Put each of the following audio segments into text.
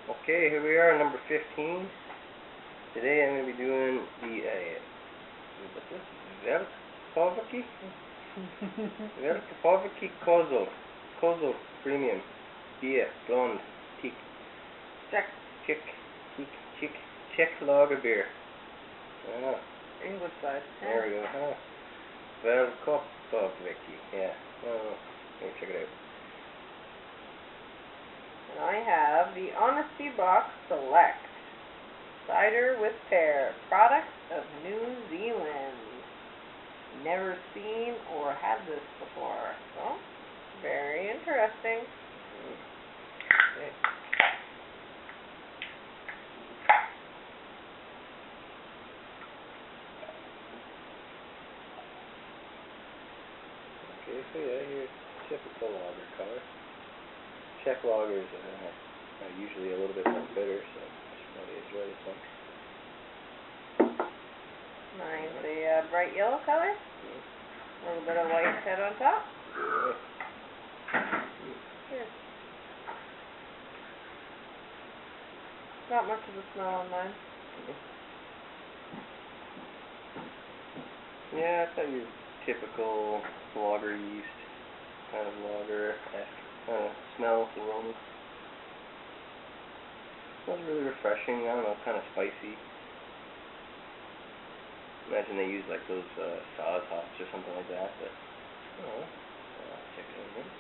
Okay, here we are, number 15. Today I'm going to be doing the, what's this? Verkhoviki? Verkhoviki Kozol Premium Beer, Blonde, Teak. Czech Lager Beer. English side. There we go. Verkhoviki, yeah. Let me check it out. And I have the Honesty Box Select Cider with Pear, product of New Zealand. Never seen or had this before, so very interesting. Okay. Okay, so yeah, here's typical lager color. Czech lagers are usually a little bit more bitter, so I should probably enjoy this one. Nice, a bright yellow color. A little bit of white head on top. Cheers. Not much of a smell on mine. Yeah, it's got your typical lager yeast kind of lager-esque smell, aroma. Smells really refreshing. I don't know, kind of spicy. Imagine they use like those Saaz hops or something like that, but oh, I'll check it out again.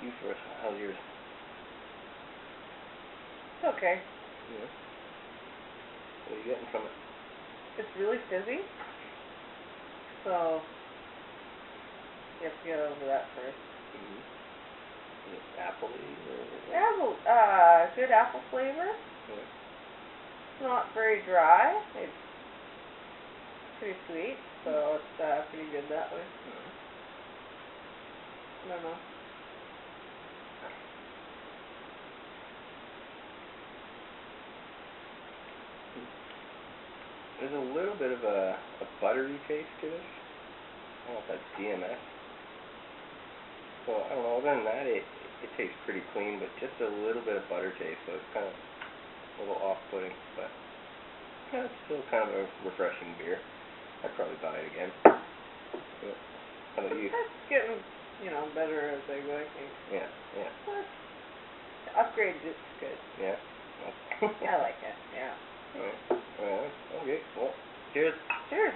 You first. How's yours? It's okay. Yeah. What are you getting from it? It's really fizzy, so you have to get over that first. Is it apple-y or? Apple, good apple flavor. Yeah. It's not very dry. It's pretty sweet, so it's pretty good that way. I don't know. There's a little bit of a buttery taste to this. I don't know if that's DMS. So, I don't know, other than that, it tastes pretty clean, but just a little bit of butter taste, so it's kind of a little off-putting, but yeah, it's still kind of a refreshing beer. I'd probably buy it again. Yeah. How about you? It's getting, better as I go, I think. Yeah. But the upgrade is good. Yeah? I like it, yeah. Alright. Okay, well, cheers. Cheers.